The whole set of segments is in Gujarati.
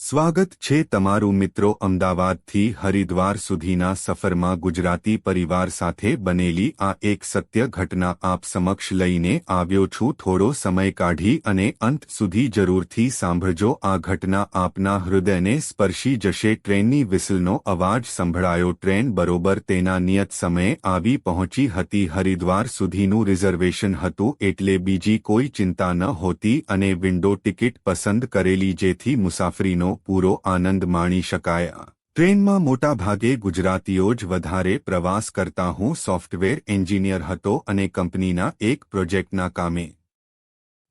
સ્વાગત છે તમારું મિત્રો અમદાવાદથી હરિદ્વાર સુધીના સફરમાં ગુજરાતી પરિવાર સાથે બનેલી આ એક સત્ય ઘટના આપ સમક્ષ લઈને આવ્યો છું। થોડો સમય કાઢી અને અંત સુધી જરૂરથી સાંભળજો। આ ઘટના આપના હૃદયને સ્પર્શી જશે। ટ્રેનની વિસલનો અવાજ સંભળાયો। ટ્રેન બરોબર તેના નિયત સમયે આવી પહોંચી હતી। હરિદ્વાર સુધીનું રિઝર્વેશન હતું એટલે બીજી કોઈ ચિંતા ન હોતી અને વિન્ડો ટિકિટ પસંદ કરેલી જેથી મુસાફરીનો પૂરો આનંદ માણી શકાય। ટ્રેનમાં મોટા ભાગે ગુજરાતીઓ જ વધારે પ્રવાસ કરતા। હું સોફ્ટવેર એન્જિનિયર હતો અને કંપનીના એક પ્રોજેક્ટના કામે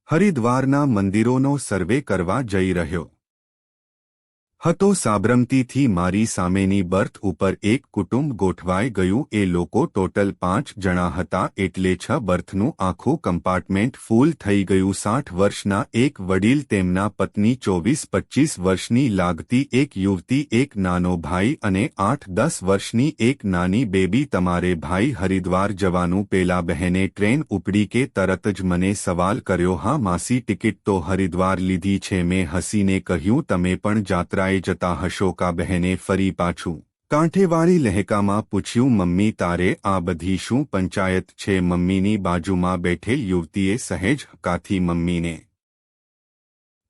હરિદ્વારના મંદિરોનો સર્વે કરવા જઈ રહ્યો હતો। સાબરમતીથી મારી સામેની બર્થ ઉપર એક કુટુંબ ગોઠવાઈ ગયું। એ લોકો ટોટલ 5 જણા હતા એટલે 6 બર્થનું આખું કમ્પાર્ટમેન્ટ ફૂલ થઈ ગયું। 60 વર્ષના એક વડીલ, તેમના પત્ની 24-25 વર્ષની લાગતી એક યુવતી, એક નાનો ભાઈ અને 8-10 વર્ષની એક નાની બેબી। તમારે ભાઈ હરિદ્વાર જવાનું પેલા બહેને ટ્રેન ઉપડી કે તરત જ મને સવાલ કર્યો, હા માસી ટિકિટ તો હરિદ્વાર લીધી છે? મેં હસીને કહ્યું, તમે પણ જાત્રા જતા હશો કા? બહેને ફરી પાછું કાંઠેવાળી લહેકામાં પૂછ્યું, મમ્મી તારે આ બધી શું પંચાયત છે? મમ્મીની બાજુમાં બેઠેલ યુવતીએ સહેજ હકાથી મમ્મીને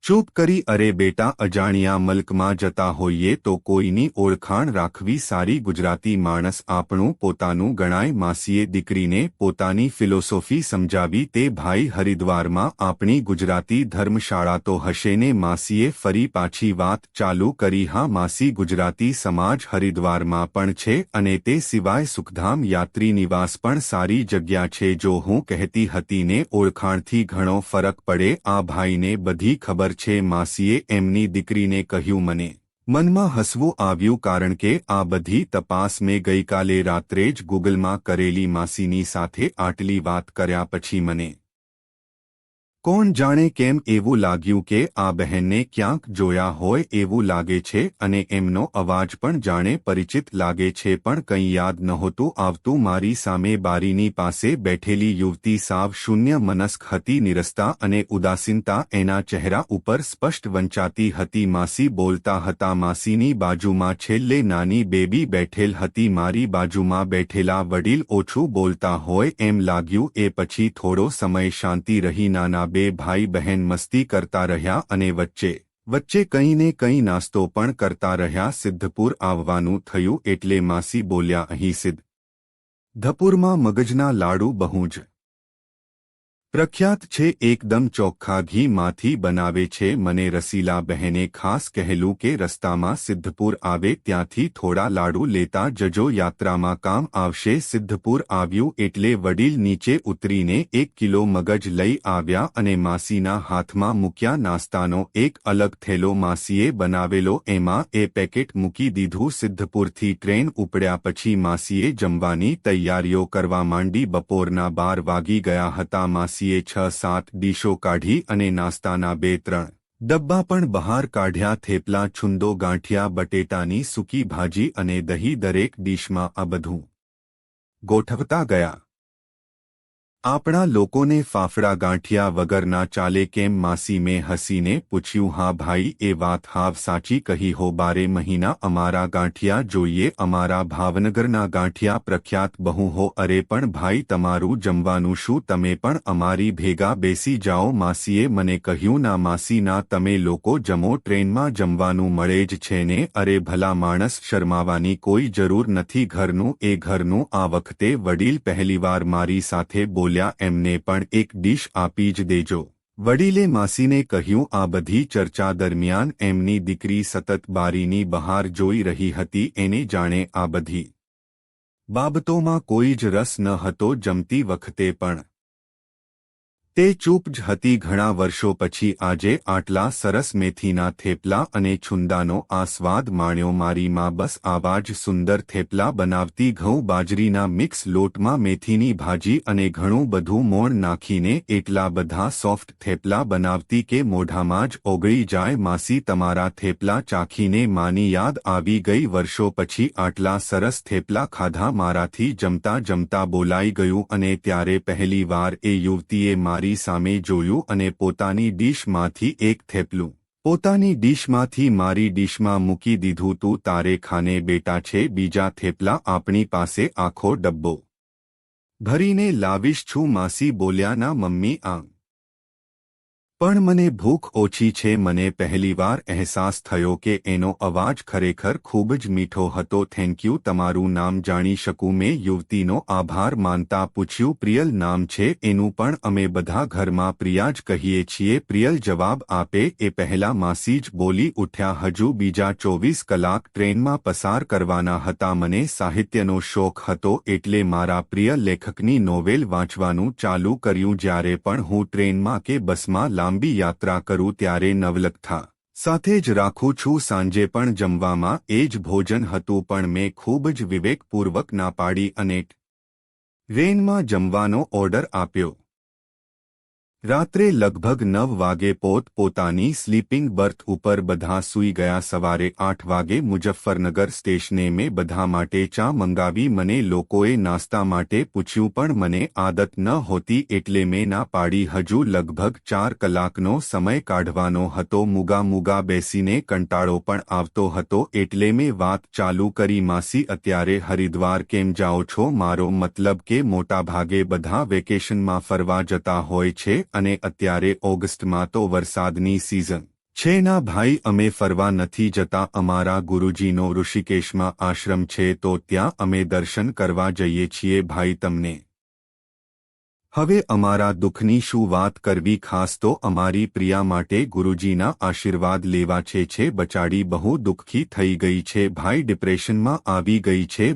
ચૂપ કરી, અરે બેટા, અજાણ્યા મલકમાં જતા હોઈએ તો કોઈની ઓળખાણ રાખવી સારી ગુજરાતી માણસ આપણું પોતાનું ગણાય। માસીએ દીકરીને પોતાની ફિલોસોફી સમજાવી। તે ભાઈ હરિદ્વારમાં આપણી ગુજરાતી ધર્મશાળા તો હશે ને? માસીએ ફરી પાછી વાત ચાલુ કરી। હા માસી, ગુજરાતી સમાજ હરિદ્વારમાં પણ છે અને તે સિવાય સુખધામ યાત્રી નિવાસ પણ સારી જગ્યા છે। જો હું કહેતી હતી ને ઓળખાણથી ઘણો ફરક પડે। આ ભાઈને બધી ખબર છે, માસીએ એમની દીકરીને કહ્યું। મને મનમાં હસવું આવ્યું કારણ કે આ બધી તપાસ મેં ગઈકાલે રાત્રે જ ગૂગલમાં કરેલી। માસીની સાથે આટલી વાત કર્યા પછી મને કોણ જાણે કેમ એવું લાગ્યું કે આ બહેનને ક્યાંક જોયા હોય એવું લાગે છે અને એમનો અવાજ પણ જાણે પરિચિત લાગે છે, પણ કંઈ યાદ નહોતું આવતું। મારી સામે બારીની પાસે બેઠેલી યુવતી સાવ શૂન્ય મનસ્ક હતી। નિરસતા અને ઉદાસીનતા એના ચહેરા ઉપર સ્પષ્ટ વંચાતી હતી। માસી બોલતા હતા। માસીની બાજુમાં છેલ્લે નાની બેબી બેઠેલ હતી। મારી બાજુમાં બેઠેલા વડીલ ઓછું બોલતા હોય એમ લાગ્યું। એ પછી થોડો સમય શાંતિ રહી। નાના બે ભાઈ બહેન મસ્તી કરતા રહ્યા અને વચ્ચે કંઈ ને કંઈ નાસ્તો પણ કરતા રહ્યા। સિદ્ધપુર આવવાનું થયું એટલે માસી બોલ્યા, અહીં સિદ્ધપુરમાં મગજના લાડુ બહુ જ પ્રખ્યાત છે, એકદમ ચોખ્ખા ઘીમાંથી બનાવે છે। મને રસીલા બહેને ખાસ કહેલું કે રસ્તામાં સિદ્ધપુર આવે ત્યાંથી થોડા લાડુ લેતા જજો, યાત્રામાં કામ આવશે। સિદ્ધપુર આવ્યું એટલે વડીલ નીચે ઉતરીને 1 કિલો મગજ લઈ આવ્યા અને માસીના હાથમાં મૂક્યા। નાસ્તાનો એક અલગ થેલો માસીએ બનાવેલો, એમાં એ પેકેટ મૂકી દીધું। સિદ્ધપુરથી ટ્રેન ઉપડ્યા પછી માસીએ જમવાની તૈયારીઓ કરવા માંડી। બપોરના 12 વાગી ગયા હતા। માસીએ 6-7 ડીશો કાઢી અને નાસ્તાના 2-3 ડબ્બા પણ બહાર કાઢ્યા। થેપલા, છુંદો, ગાંઠિયા, બટેટાની સૂકી ભાજી અને દહીં, દરેક ડીશમાં આ બધું ગોઠવતા ગયા। આપણા લોકોને ફાફડા ગાંઠિયા વગર ના ચાલે કેમ? માસી મેં હસીને પૂછ્યું। હા ભાઈ, એ વાત હાવ સાચી કહી હો। 12 મહિના અમારા ગાંઠિયા જોઈએ, અમારા ભાવનગરના ગાંઠિયા પ્રખ્યાત બહુ હો। અરે પણ ભાઈ, તમારું જમવાનું શું? તમે પણ અમારી ભેગા બેસી જાઓ। માસીએ મને કહ્યું, ના માસી ના, તમે લોકો જમો, ટ્રેનમાં જમવાનું મળે જ છે ને। અરે ભલા માણસ, શરમાવાની કોઈ જરૂર નથી, ઘરનું એ ઘરનું। આ વખતે વડીલ પહેલીવાર મારી સાથે બોલ્યા, એમને પણ એક ડીશ આપી જ દેજો। વડીલે માસીને કહ્યું। આ બધી ચર્ચા દરમિયાન એમની દીકરી સતત બારીની બહાર જોઈ રહી હતી। એને જાણે આ બધી બાબતોમાં કોઈ જ રસ ન હતો। જમતી વખતે પણ તે ચૂપ જ હતી। ઘણા વર્ષો પછી આજે આટલા સરસ મેથીના થેપલા અને છુંદાનો આ સ્વાદ માણ્યો। મારી માં બસ આવા જ સુંદર થેપલા બનાવતી। ઘઉં બાજરીના મિક્સ લોટમાં મેથીની ભાજી અને ઘણું બધું મોણ નાખીને એટલા બધા સોફ્ટ થેપલા બનાવતી કે મોઢામાં જ ઓગળી જાય। માસી, તમારા થેપલા ચાખીને માની યાદ આવી ગઈ। વર્ષો પછી આટલા સરસ થેપલા ખાધા। મારાથી જમતા જમતા બોલાઈ ગયું અને ત્યારે પહેલી વાર એ યુવતીએ મારી સામે જોયું અને પોતાની ડીશમાંથી એક થેપલું પોતાની ડીશમાંથી મારી ડીશમાં મૂકી દીધું. તું તારે ખાને બેટા છે બીજા થેપલા આપણી પાસે આખો ડબ્બો ભરીને લાવીશ છું. માસી બોલ્યા. ના મમ્મી, આ પણ મને ભૂખ ઓછી છે. મને પહેલીવાર અહેસાસ થયો કે એનો અવાજ ખરેખર ખૂબ જ મીઠો હતો. Thank you. તમારું નામ જાણી શકું? મેં યુવતીનો આભાર માનતા પૂછ્યું. પ્રિયલ નામ છે એનું, પણ અમે બધા ઘરમાં પ્રિયા જ કહીએ છીએ. પ્રિયલ જવાબ આપે એ પહેલા માસી જ બોલી ઉઠ્યા. હજુ બીજા 24 કલાક ટ્રેનમાં પસાર કરવાના હતા. મને સાહિત્યનો શોખ હતો એટલે મારા પ્રિય લેખકની નોવેલ વાંચવાનું ચાલુ કર્યું. જ્યારે પણ હું ટ્રેનમાં કે બસમાં લાંબી યાત્રા કરું ત્યારે નવલકથા સાથે જ રાખું છું. સાંજે પણ જમવામાં એ જ ભોજન હતું, પણ મેં ખૂબ જ વિવેકપૂર્વક ના પાડી અને ટ્રેનમાં જમવાનો ઓર્ડર આપ્યો. રાત્રે લગભગ 9 વાગે પોતાની સ્લીપિંગ બર્થ ઉપર બધા સૂઈ ગયા. સવારે 8 વાગે મુઝફ્ફરનગર સ્ટેશને મેં બધા માટે ચા મંગાવી. મને લોકોએ નાસ્તા માટે પૂછ્યું, પણ મને આદત ન હોતી એટલે મેં ના પાડી. હજુ લગભગ 4 કલાકનો સમય કાઢવાનો હતો. મૂગા બેસીને કંટાળો પણ આવતો હતો એટલે મેં વાત ચાલુ કરી. માસી, અત્યારે હરિદ્વાર કેમ જાઓ છો? મારો મતલબ કે મોટાભાગે બધા વેકેશનમાં ફરવા જતા હોય છે અને અત્યારે ઓગસ્ટમાં તો વરસાદની સિઝન છે. ના ભાઈ, અમે ફરવા નથી જતા. અમારા ગુરુજીનો ઋષિકેશમાં આશ્રમ છે તો ત્યાં અમે દર્શન કરવા જઈએ છીએ. ભાઈ, તમને હવે અમારા દુઃખની શું વાત કરવી? ખાસ તો અમારી પ્રિયા માટે ગુરુજીના આશીર્વાદ લેવા છે. બચાડી બહુ દુઃખી થઈ ગઈ છે ભાઈ, ડિપ્રેશનમાં આવી ગઈ છે.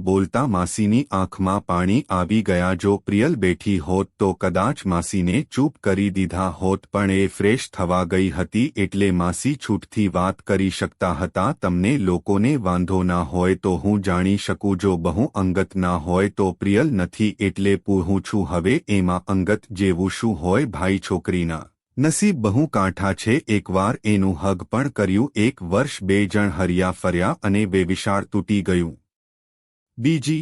બોલતા માસીની આંખમાં પાણી આવી ગયા. જો પ્રિયલ બેઠી હોત તો કદાચ માસીને ચૂપ કરી દીધા હોત, પણ એ ફ્રેશ થવા ગઈ હતી એટલે માસી છૂટથી વાત કરી શકતા હતા. તમને લોકોને વાંધો ના હોય તો હું જાણી શકું. જો બહુ અંગત ના હોય તો પ્રિયલ નથી એટલે પૂછું છું. હવે એમાં અંગત જેવું શું હોય ભાઈ? છોકરીના નસીબ બહુ કાંઠા છે. એકવાર એનું હગ પણ કર્યું. 1 વર્ષ 2 જણ હર્યા ફર્યા અને વિશાળ તૂટી ગયું. બીજી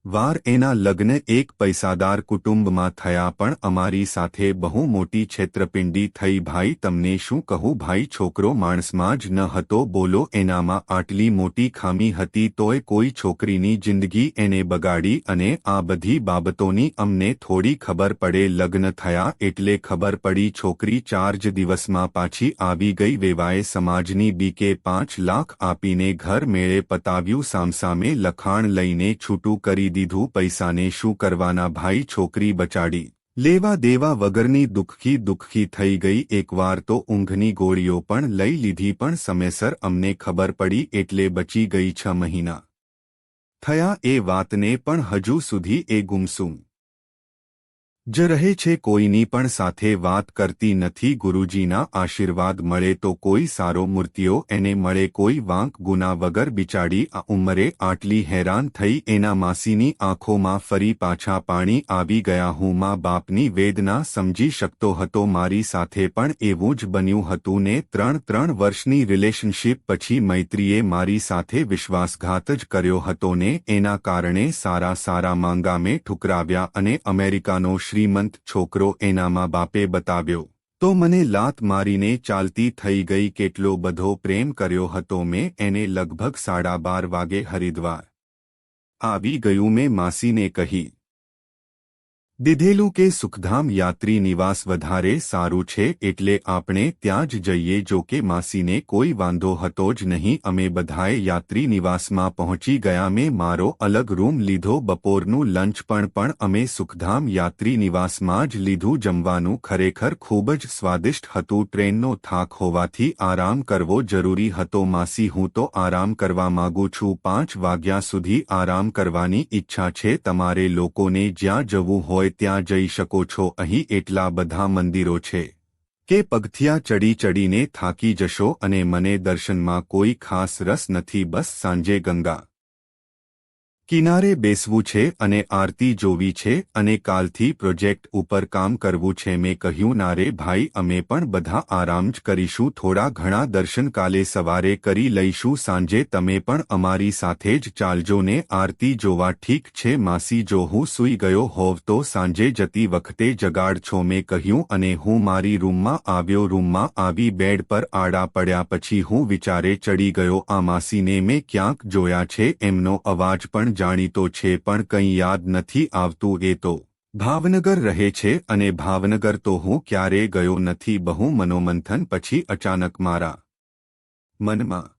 વાર એના લગ્ન એક પૈસાદાર કુટુંબમાં થયા, પણ અમારી સાથે બહુ મોટી છેતરપિંડી થઈ. ભાઈ, તમને શું કહું ભાઈ? છોકરો માણસમાં જ ન હતો. બોલો, એનામાં આટલી મોટી ખામી હતી તોય કોઈ છોકરીની જિંદગી એને બગાડી. અને આ બધી બાબતોની અમને થોડી ખબર પડે. લગ્ન થયા એટલે ખબર પડી. છોકરી 4 જ દિવસમાં પાછી આવી ગઈ. વેવાએ સમાજની બીકે 5 લાખ આપીને ઘર મેળે પતાવ્યું. સામસામે લખાણ લઈને છૂટું કરી દીધું. પૈસાને શું કરવાના ભાઈ? છોકરી બચાડી લેવા દેવા વગરની દુઃખી થઈ ગઈ. એકવાર તો ઊંઘની ગોળીઓ પણ લઈ લીધી, પણ સમયસર અમને ખબર પડી એટલે બચી ગઈ. 6 મહિના થયા એ વાતને, પણ હજુ સુધી એ ગુમસુમ જ રહે છે. કોઈની પણ સાથે વાત કરતી નથી. ગુરુજીના આશીર્વાદ મળે તો કોઈ સારો મૂર્તિઓ એને મળે. કોઈ વાંક ગુના વગર બિચારી આ ઉંમરે આટલી હેરાન થઈ. એના માસીની આંખોમાં ફરી પાછા પાણી આવી ગયા. હું મા બાપની વેદના સમજી શકતો હતો. મારી સાથે પણ એવું જ બન્યું હતું ને. 3 વર્ષની રિલેશનશીપ પછી મૈત્રીએ મારી સાથે વિશ્વાસઘાત જ કર્યો હતો ને. એના કારણે સારા માંગા મેં ઠુકરાવ્યા અને અમેરિકાનો શ્રીમંત છોકરો એના મા બાપે બતાવ્યો તો મને લાત મારીને ચાલતી થઈ ગઈ. કેટલો બધો પ્રેમ કર્યો હતો મેં એને. લગભગ 12:30 વાગે હરિદ્વાર આવી ગયું. મેં માસીને કહી દીધેલું કે સુખધામ યાત્રી નિવાસ વધારે સારું છે એટલે આપણે ત્યાં જ જઈએ. જો કે માસીને કોઈ વાંધો હતો જ નહીં. અમે બધાએ યાત્રી નિવાસમાં પહોંચી ગયા. મેં મારો અલગ રૂમ લીધો. બપોરનું લંચ પણ અમે સુખધામ યાત્રી નિવાસમાં જ લીધું. જમવાનું ખરેખર ખૂબ જ સ્વાદિષ્ટ હતું. ટ્રેનનો થાક હોવાથી આરામ કરવો જરૂરી હતો. માસી, હું તો આરામ કરવા માંગુ છું. 5 વાગ્યા સુધી આરામ કરવાની ઈચ્છા છે. તમારે લોકોને જ્યાં જવું હોય ત્યાં જઈ શકો છો. અહીં એટલા બધા મંદિરો છે કે પગથિયા ચડીને થાકી જશો. અને મને દર્શનમાં કોઈ ખાસ રસ નથી. બસ સાંજે ગંગા કિનારે બેસવું છે અને આરતી જોવી છે અને કાલથી પ્રોજેક્ટ ઉપર કામ કરવું છે. મેં કહ્યું, ના રે ભાઈ, અમે પણ બધા આરામ જ કરીશું. થોડા ઘણા દર્શન કાલે સવારે કરી લઈશું. સાંજે તમે પણ અમારી સાથે જ ચાલજો ને આરતી જોવા. ઠીક છે માસી, જો હું સૂઈ ગયો હોવ તો સાંજે જતી વખતે જગાડશો. મેં કહ્યું અને હું મારી રૂમમાં આવ્યો. રૂમમાં આવી બેડ પર આડા પડ્યા પછી હું વિચારે ચડી ગયો, આ માસીને મેં ક્યાંક જોયા છે. એમનો અવાજ પણ જાણીતો છે પણ કંઈ યાદ નથી આવતું. એ તો ભાવનગર રહે છે અને ભાવનગર તો હું ક્યારેય ગયો નથી. બહુ મનોમંથન પછી અચાનક મારા મનમાં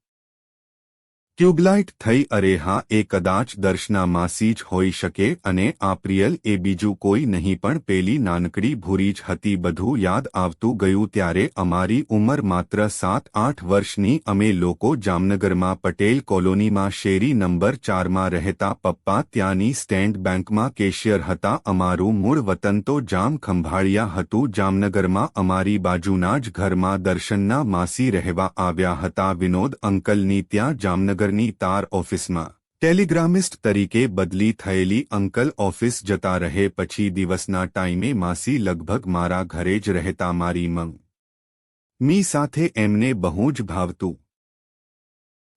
ટ્યુબલાઇટ થઈ. અરે હા, એ કદાચ દર્શના માસી જ હોઈ શકે અને આ પ્રિયલ એ બીજું કોઈ નહીં પણ પેલી નાનકડી ભૂરી જ હતી. બધું યાદ આવતું ગયું. ત્યારે અમારી ઉંમર માત્ર 7-8 વર્ષની. અમે લોકો જામનગરમાં પટેલ કોલોનીમાં શેરી નંબર 4માં રહેતા. પપ્પા ત્યાંની સ્ટેટ બેંકમાં કેશિયર હતા. અમારું મૂળ વતન તો જામ ખંભાળિયા હતું. જામનગરમાં અમારી બાજુના જ ઘરમાં દર્શનના માસી રહેવા આવ્યા હતા. વિનોદ અંકલની ત્યાં જામનગર ની તાર ઓફિસમાં ટેલિગ્રામિસ્ટ તરીકે બદલી થયેલી. અંકલ ઓફિસ જતા રહે પછી દિવસના ટાઈમે માસી લગભગ મારા ઘરે જ રહેતા. મારી મમ્મી સાથે એમને બહુ જ ભાવતું.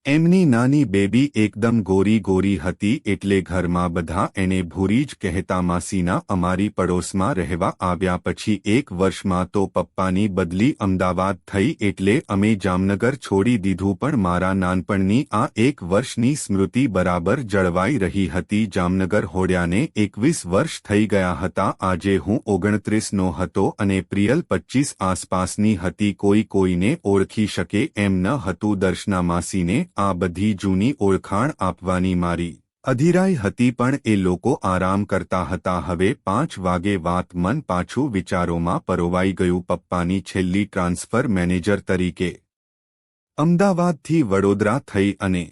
એમની નાની બેબી એકદમ ગોરી ગોરી હતી એટલે ઘરમાં બધા એને ભૂરી જ કહેતા. માસીના અમારી પડોશમાં રહેવા આવ્યા પછી 1 વર્ષમાં તો પપ્પાની બદલી અમદાવાદ થઈ એટલે અમે જામનગર છોડી દીધું. પણ મારા નાનપણની આ 1 વર્ષની સ્મૃતિ બરાબર જળવાઈ રહી હતી. જામનગર હોડ્યાને 21 વર્ષ થઈ ગયા હતા. આજે હું 29નો હતો અને પ્રિયલ 25 આસપાસની હતી. કોઈ કોઈને ઓળખી શકે એમ ન હતું. દર્શના માસીને આ બધી જૂની ઓળખાણ આપવાની મારી અધીરાઈ હતી પણ એ લોકો આરામ કરતા હતા. હવે 5 વાગે વાત મન પાછું વિચારોમાં પરોવાઈ ગયું. પપ્પાની છેલ્લી ટ્રાન્સફર મેનેજર તરીકે અમદાવાદથી વડોદરા થઈ અને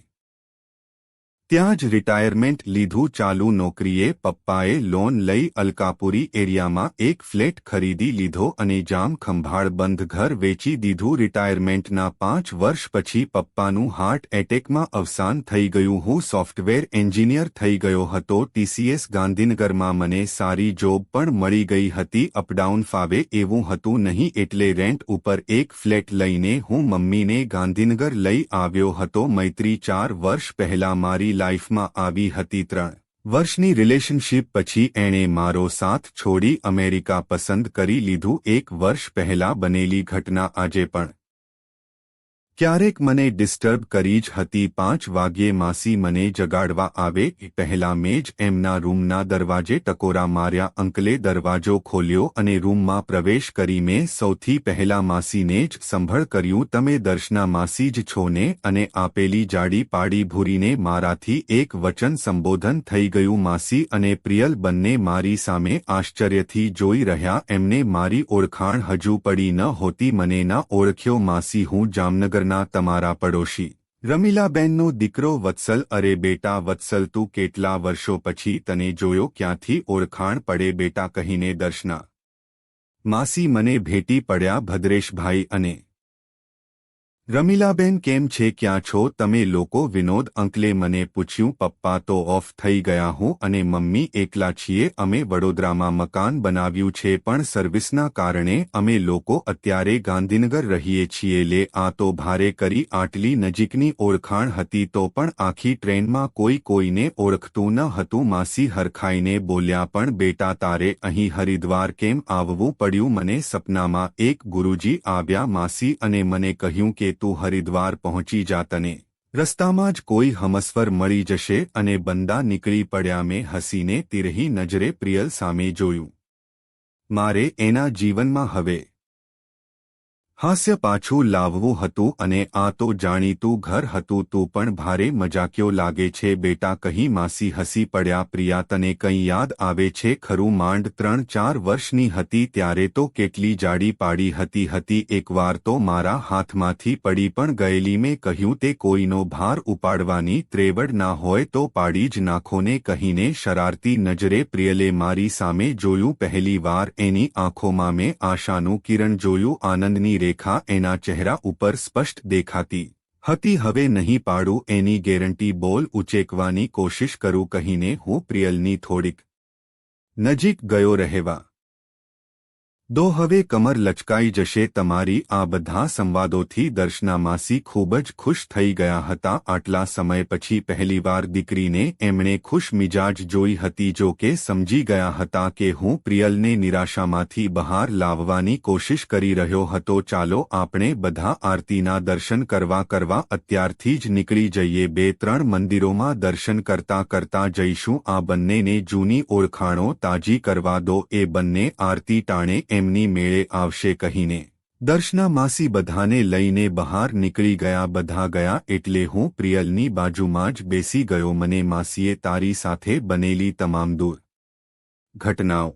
ત્યાં જ રિટાયરમેન્ટ લીધું. ચાલુ નોકરીએ પપ્પાએ લોન લઈ અલકાપુરી એરિયામાં એક ફ્લેટ ખરીદી લીધો અને જામ ખંભાળ બંધ ઘર વેચી દીધું. રિટાયરમેન્ટના 5 વર્ષ પછી પપ્પાનું હાર્ટ એટેકમાં અવસાન થઈ ગયું. હું સોફ્ટવેર એન્જિનિયર થઈ ગયો હતો. TCS ગાંધીનગરમાં મને સારી જોબ પણ મળી ગઈ હતી. અપડાઉન ફાવે એવું હતું નહીં એટલે રેન્ટ ઉપર એક ફ્લેટ લઈને હું મમ્મીને ગાંધીનગર લઈ આવ્યો હતો. મૈત્રી 4 વર્ષ પહેલા મારી લાઈફમાં આવી હતી. 3 વર્ષની રિલેશનશીપ પછી એણે મારો સાથ છોડી અમેરિકા પસંદ કરી લીધું. 1 વર્ષ પહેલા બનેલી ઘટના આજે પણ ક્યારેક મને ડિસ્ટર્બ કરી જ હતી. 5 વાગ્યે માસી મને જગાડવા આવે પહેલા મેં જ એમના રૂમના દરવાજે ટકોરા માર્યા. અંકલે દરવાજો ખોલ્યો અને રૂમમાં પ્રવેશ કરી. મેં સૌથી પહેલા માસીને જ સંભળ કર્યું, તમે દર્શના માસી જ છો ને? અને આપેલી જાડી પાડી ભૂરીને મારાથી એક વચન સંબોધન થઈ ગયું. માસી અને પ્રિયલ બંને મારી સામે આશ્ચર્યથી જોઈ રહ્યા. એમને મારી ઓળખાણ હજુ પડી ન હોતી. મને ના ઓળખ્યો માસી, હું જામનગર તમારા પડોશી રમીલાબેનનો દીકરો વત્સલ. અરે બેટા વત્સલ, તું કેટલા વર્ષો પછી તને જોયો, ક્યાંથી ઓળખાણ પડે બેટા કહીને દર્શના માસી મને ભેટી પડ્યા. ભદ્રેશભાઈ અને રમીલાબેન કેમ છે, ક્યાં છો તમે લોકો? વિનોદ અંકલે મને પૂછ્યું. પપ્પા તો ઓફ થઈ ગયા, હું અને મમ્મી એકલા છીએ. અમે વડોદરામાં મકાન બનાવ્યું છે પણ સર્વિસના કારણે અમે લોકો અત્યારે ગાંધીનગર રહીએ છીએ. લે, આ તો ભારે કરી. આટલી નજીકની ઓળખાણ હતી તો પણ આખી ટ્રેનમાં કોઈ કોઈને ઓળખતું ન હતું. માસી હરખાઈને બોલ્યા, પણ બેટા તારે અહીં હરિદ્વાર કેમ આવવું પડ્યું? મને સપનામાં એક ગુરુજી આવ્યા માસી અને મને કહ્યું કે તું હરિદ્વાર પહોંચી જા, તને રસ્તામાં જ કોઈ હમસફર મળી જશે. અને બંદા નીકળી પડ્યા. મેં હસીને તિરહી નજરે પ્રિયલ સામે જોયું. મારે એના જીવનમાં હવે હાસ્ય પાછું લાવવું હતું અને આ તો જાણીતું ઘર હતું. તું પણ ભારે મજાક્યો લાગે છે બેટા કહી માસી હસી પડ્યા. પ્રિયા, તને કંઈ યાદ આવે છે ખરું? માંડ 3-4 વર્ષની હતી ત્યારે તો કેટલી જાડી પાડી હતી. એકવાર તો મારા હાથમાંથી પડી પણ ગયેલી. મેં કહ્યું તે કોઈનો ભાર ઉપાડવાની ત્રેવડ ના હોય તો પાડી જ નાખો ને કહીને શરારતી નજરે પ્રિયલે મારી સામે જોયું. પહેલી વાર એની આંખોમાં મેં આશાનું કિરણ જોયું. આનંદની રેખા એના ચહેરા ઉપર સ્પષ્ટ દેખાતી. હતી હવે નહીં પાડું એની ગેરંટી બોલ ઉચેકવાની કોશિશ કરું કહીને હું પ્રિયલની થોડીક નજીક ગયો રહેવા દો હવે કમર લચકાઈ જશે તમારી આ બધા સંવાદોથી દર્શના માસી ખૂબ જ ખુશ થઈ ગયા હતા આટલા સમય પછી પહેલીવાર દીકરીને એમણે ખુશ મિજાજ જોઈ હતી જો કે સમજી ગયા હતા કે હું પ્રિયલને નિરાશામાંથી બહાર લાવવાની કોશિશ કરી રહ્યો હતો ચાલો આપણે બધા આરતીના દર્શન કરવા અત્યારથી જ નીકળી જઈએ 2-3 મંદિરોમાં દર્શન કરતા જઈશું આ બંનેને જૂની ઓળખાણો તાજી કરવા દો એ બંને આરતી ટાણે એમની મેળે આવશે કહીને દર્શના માસી બધાને લઈને બહાર નીકળી ગયા બધા ગયા એટલે હું પ્રિયલની બાજુમાં જ બેસી ગયો મને માસીએ તારી સાથે બનેલી તમામ દૂર ઘટનાઓ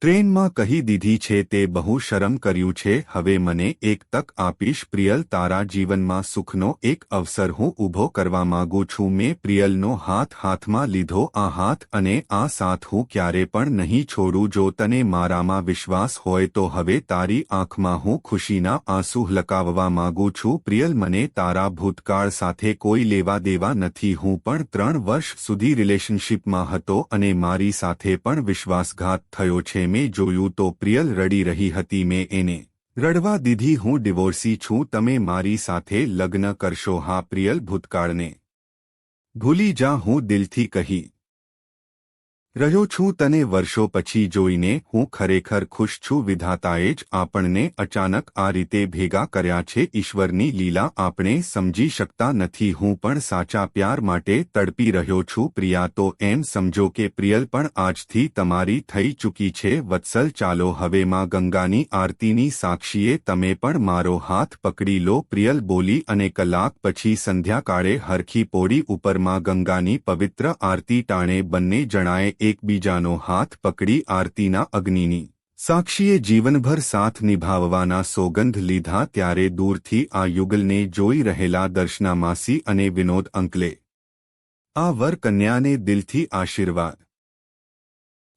ટ્રેનમાં કહી દીધી છે તે બહુ શરમ કર્યું છે હવે મને એક તક આપીશ પ્રિયલ તારા જીવનમાં સુખનો એક અવસર હું ઊભો કરવા માંગુ છું મેં પ્રિયલનો હાથમાં લીધો આ હાથ અને આ સાથ હું ક્યારે પણ નહીં છોડું જો તને મારામાં વિશ્વાસ હોય તો હવે તારી આંખમાં હું ખુશીના આંસુ હલકાવવા માંગુ છું પ્રિયલ મને તારા ભૂતકાળ સાથે કોઈ લેવા દેવા નથી હું પણ 3 વર્ષ સુધી રિલેશનશિપમાં હતો અને મારી સાથે પણ વિશ્વાસઘાત થયો છે મેં જોયું તો પ્રિયલ રડી રહી હતી મેં એને રડવા દીધી હું ડિવોર્સી છું તમે મારી સાથે લગ્ન કરશો હા પ્રિયલ ભૂતકાળને ભૂલી જા હું દિલથી કહી રહ્યો છું તને વર્ષો પછી જોઈને હું ખરેખર ખુશ છું વિધાતાએ જ આપણને અચાનક આ રીતે ભેગા કર્યા છે ઈશ્વરની લીલા આપણે સમજી શકતા નથી હું પણ સાચા પ્યાર માટે તડપી રહ્યો છું પ્રિયા તો એમ સમજો કે પ્રિયલ પણ આજથી તમારી થઈ ચૂકી છે વત્સલ ચાલો હવે માં ગંગાની આરતીની સાક્ષીએ તમે પણ મારો હાથ પકડી લો પ્રિયલ બોલી અને કલાક પછી સંધ્યાકાળે હરખી પોડી ઉપર માં ગંગાની પવિત્ર આરતી ટાણે બંને જણાએ એકબીજાનો હાથ પકડી આરતીના અગ્નિની સાક્ષીએ જીવનભર સાથ નિભાવવાના સોગંધ લીધા ત્યારે દૂરથી આ યુગલને જોઈ રહેલા દર્શના માસી અને વિનોદ અંકલે આ વર કન્યાને દિલથી આશીર્વાદ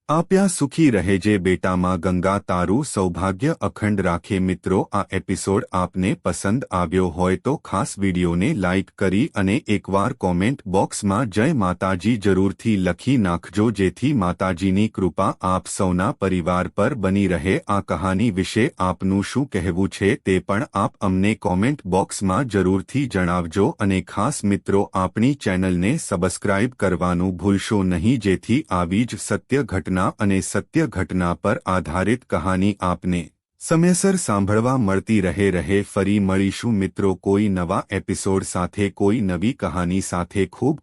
આપ્યા સુખી રહેજે બેટામાં ગંગા તારું સૌભાગ્ય અખંડ રાખે મિત્રો આ એપિસોડ આપને પસંદ આવ્યો હોય તો ખાસ વિડીયોને લાઇક કરી અને એકવાર કોમેન્ટ બોક્સમાં જય માતાજી જરૂરથી લખી નાખજો જેથી માતાજીની કૃપા આપ સૌના પરિવાર પર બની રહે આ કહાની વિશે આપનું શું કહેવું છે તે પણ આપ અમને કોમેન્ટ બોક્સમાં જરૂરથી જણાવજો અને ખાસ મિત્રો આપણી ચેનલને સબસ્ક્રાઇબ કરવાનું ભૂલશો નહીં જેથી આવી જ સત્ય ઘટના અને સત્ય ઘટના પર આધારિત કહાની આપને સમયસર સાંભળવા મળતી રહે ફરી મળીશું મિત્રો કોઈ નવા એપિસોડ સાથે કોઈ નવી કહાની સાથે ખૂબ